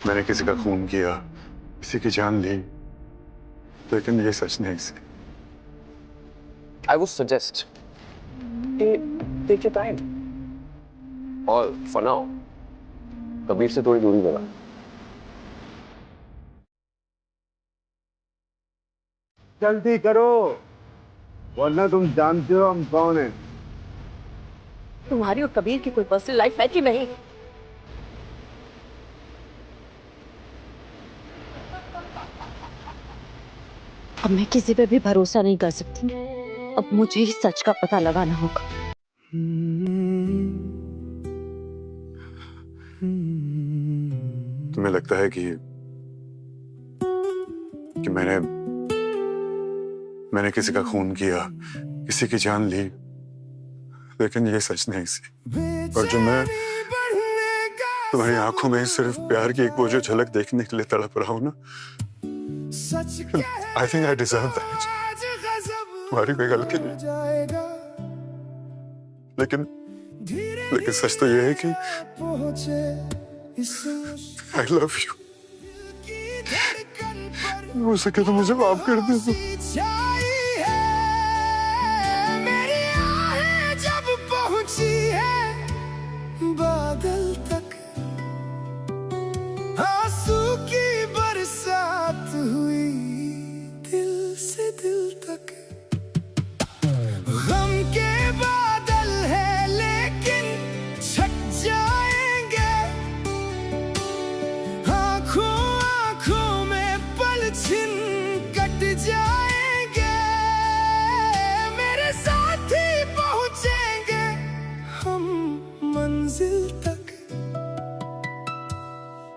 मैंने किसी का खून किया, किसी की जान ली, लेकिन ये सच नहीं सी। I would suggest take your time. और for now, कबीर से थोड़ी दूरी बना। जल्दी करो, वरना तुम जानते हो हम कौन हैं। तुम्हारी और कबीर की कोई पर्सनल लाइफ है कि नहीं? अब मैं किसी पे भी भरोसा नहीं कर सकती। अब मुझे ही सच का पता लगाना होगा। तुम्हें लगता है कि मैंने किसी का खून किया, किसी की जान ली, लेकिन ये सच नहीं सी। और जो मैं तुम्हारी आंखों में सिर्फ प्यार की एक वो जो झलक देखने के लिए तड़प रहा हूं ना, I think I deserve that. तुम्हारी कोई गलती नहीं। लेकिन सच तो ये है कि I love you. हो सके तो मुझे माफ कर दे। बादल तक आंसू की बरसात हुई, दिल से दिल तक। गम के बादल है लेकिन छट जाएंगे, आंखों आंखों में पलछिन कट जाएंगे। मेरे साथ ही पहुंचेंगे हम मंजिल तक।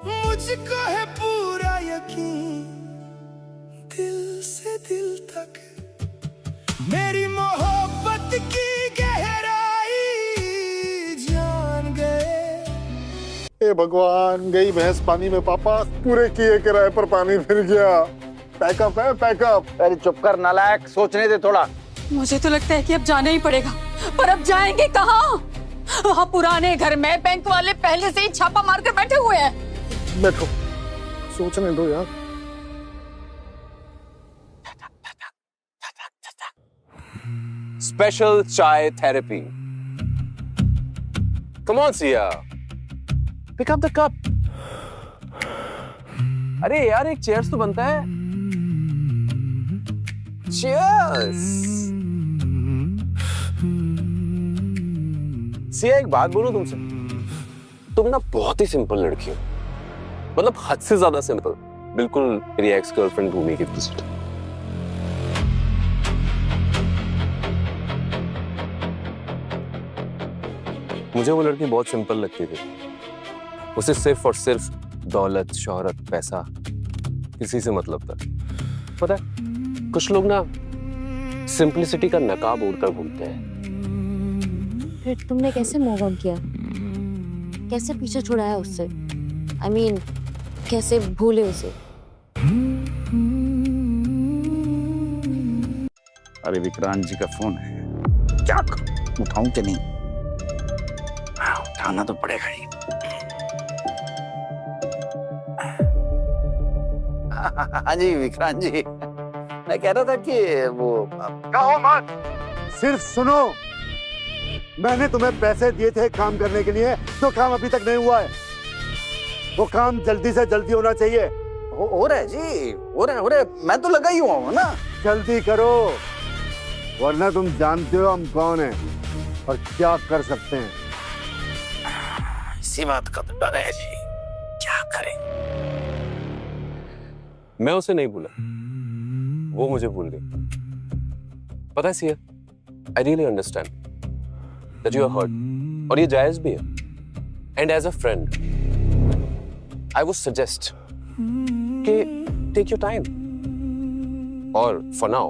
मुझको है पूरा यकीन, दिल से दिल तक। मेरी मोहब्बत की गहराई जान गए। हे भगवान, गई भैंस पानी में पापा। पूरे किए किराए पर पानी फिर गया। पैकअप है पैकअप। अरे चुप कर नालायक, सोचने दे थोड़ा। मुझे तो लगता है कि अब जाना ही पड़ेगा, पर अब जाएंगे कहाँ? वहाँ पुराने घर में बैंक वाले पहले से ही छापा मारकर बैठे हुए हैं। बैठो, सोचने दो यार। Special chai therapy. Come on, Sia. Pick up the cup. अरे यार, एक चेयर्स तो बनता है। Cheers. सिया, एक बात बोलूं तुमसे, तुम ना बहुत ही सिंपल लड़की हो, मतलब हद से ज्यादा सिंपल, बिल्कुल मेरी एक्स गर्लफ्रेंड भूमि की विजिट। मुझे वो लड़की बहुत सिंपल लगती थी। उसे सिर्फ और सिर्फ दौलत, शोहरत, पैसा, किसी से मतलब था। पता है, कुछ लोग ना सिंपलिसिटी का नकाब ओढ़कर घूमते हैं। फिर तुमने कैसे मूव ऑन किया? कैसे पीछे छुड़ाया उससे? I mean, कैसे भूले उसे? अरे विक्रांत जी का फोन है, क्या उठाऊं कि नहीं? उठाना तो पड़ेगा ही। हाँ जी विक्रांत जी, मैं कह रहा था कि वो कहो मत, सिर्फ सुनो। मैंने तुम्हें पैसे दिए थे काम करने के लिए, जो काम अभी तक नहीं हुआ है। वो काम जल्दी से जल्दी होना चाहिए। हो रहा है जी, हो रहा है। मैं तो लगा ही हुआ हूँ ना। जल्दी करो, वरना तुम जानते हो हम कौन हैं और क्या कर सकते हैं। इसी बात का तो डर है जी, क्या करें? मैं उसे नहीं भूला, वो मुझे भूल गई। पता है Siya, I really understand that you are hurt, और ये जायज भी है। And as a friend, I would suggest कि take your time, और for now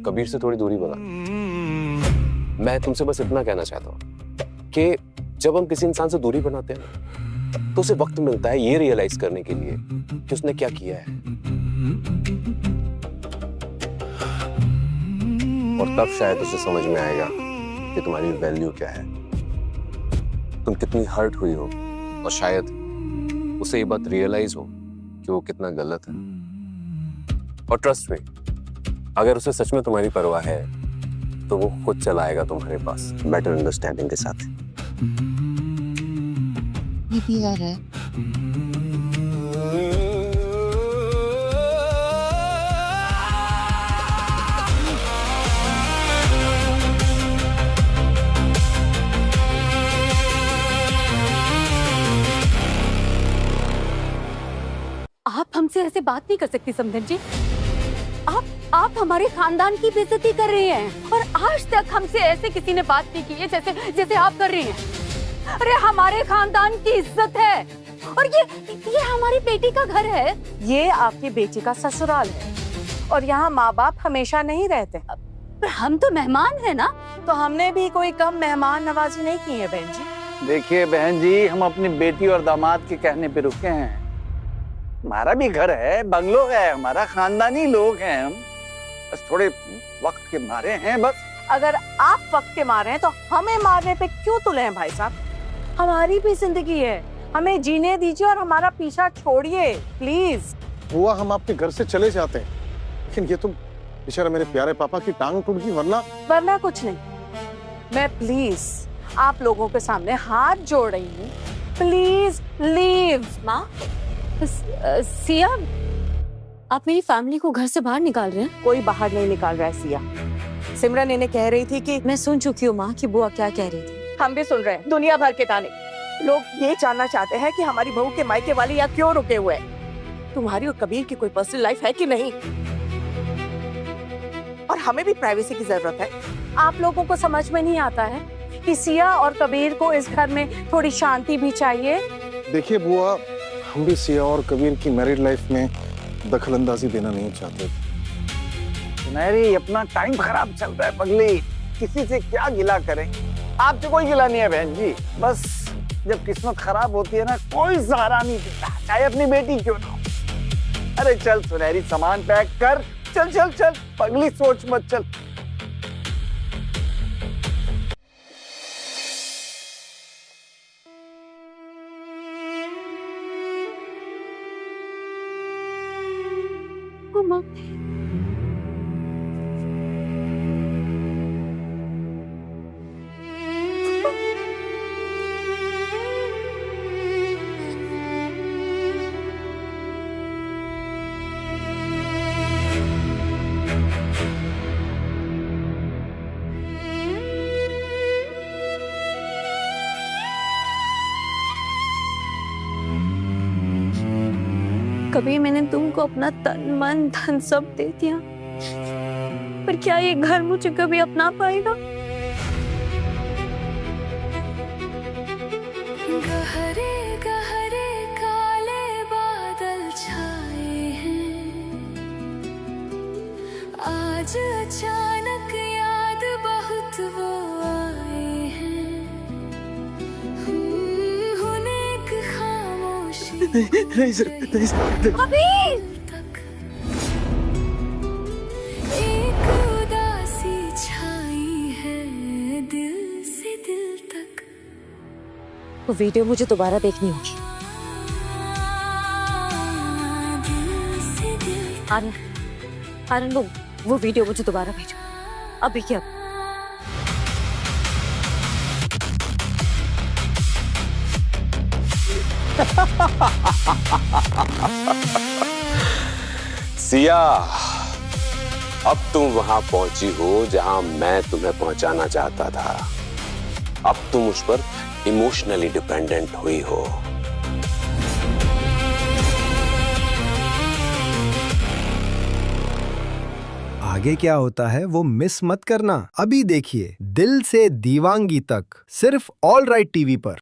कबीर से थोड़ी दूरी बना। मैं तुमसे बस इतना कहना चाहता हूँ कि जब हम किसी इंसान से दूरी बनाते हैं तो उसे वक्त मिलता है ये रियलाइज करने के लिए कि उसने क्या किया है, और तब शायद उसे समझ में आएगा कि तुम्हारी वैल्यू क्या है, तुम कितनी हर्ट हुई हो, और शायद उसे ये बात रियलाइज हो कि वो कितना गलत है। और ट्रस्ट में, अगर उसे सच में तुम्हारी परवाह है तो वो खुद चलाएगा तुम्हारे पास बेटर अंडरस्टैंडिंग के साथ। ये भी आ रहा है। आप हमसे ऐसे बात नहीं कर सकती समधन जी। आप हमारे खानदान की बेइज्जती कर रही हैं और आज तक हमसे ऐसे किसी ने बात नहीं की है जैसे जैसे आप कर रही हैं। अरे हमारे खानदान की इज्जत है और ये हमारी बेटी का घर है। ये आपकी बेटी का ससुराल है और यहाँ माँ बाप हमेशा नहीं रहते। पर हम तो मेहमान हैं ना। तो हमने भी कोई कम मेहमान नवाजी नहीं की है बहन जी। देखिए बहन जी, हम अपनी बेटी और दामाद के कहने पे रुके हैं। हमारा भी घर है, बंगलो है, हमारा खानदानी लोग हैं हम, बस थोड़े वक्त के मारे हैं बस। अगर आप वक्त के मारे हैं तो हमें मारने पे क्यों तुले हैं भाई साहब? हमारी भी जिंदगी है, हमें जीने दीजिए और हमारा पीछा छोड़िए प्लीज। बुआ, हम आपके घर से चले जाते हैं, लेकिन ये तो बेचारा मेरे प्यारे पापा की टांग टूट गई, वरना कुछ नहीं। मैं प्लीज आप लोगों के सामने हाथ जोड़ रही हूँ, प्लीज लीव। माँ, सिया, आप मेरी फैमिली को घर से बाहर निकाल रहे हैं? कोई बाहर नहीं निकाल रहा है सिया। सिमरन इन्हें कह रही थी कि मैं सुन चुकी हूँ माँ कि बुआ क्या कह रही थी। हम भी सुन रहे हैं, दुनिया भर के ताने। लोग ये जानना चाहते हैं कि हमारी बहू के मायके वाले यहाँ क्यों रुके हुए हैं। तुम्हारी और कबीर की कोई पर्सनल लाइफ है कि नहीं? और हमें भी प्राइवेसी की जरूरत है। आप लोगों को समझ में नहीं आता है कि सिया और कबीर को इस घर में थोड़ी शांति भी चाहिए। देखिए बुआ, हम भी सिया और कबीर की मैरिड लाइफ में दखल अंदाजी देना नहीं चाहते। सुनहरी, अपना टाइम खराब चल रहा है पगली, किसी से क्या गिला करें। आपसे कोई गिला नहीं है बहन जी, बस जब किस्मत खराब होती है ना, कोई सहारा नहीं देता, चाहे अपनी बेटी क्यों ना हो। अरे चल सुनहरी, सामान पैक कर, चल चल चल, पगली सोच मत, चल। माँ, कभी मैंने तुमको अपना तन मन धन सब दे दिया, पर क्या ये घर मुझे कभी अपना पाएगा? गहरे गहरे काले बादल छाए हैं, आज अचानक याद बहुत वो आए हैं। एक खामोशी नहीं सर, नहीं सर। कबीर! एक उदासी छाई है दिल से दिल तक। वो वीडियो मुझे दोबारा देखनी होगी। आनंद, वो वीडियो मुझे दोबारा भेजो, अभी क्या। सिया, अब तुम वहां पहुंची हो जहां मैं तुम्हें पहुंचाना चाहता था। अब तुम उस पर इमोशनली डिपेंडेंट हुई हो। आगे क्या होता है वो मिस मत करना। अभी देखिए दिल से दीवांगी तक, सिर्फ ऑल राइट टीवी पर।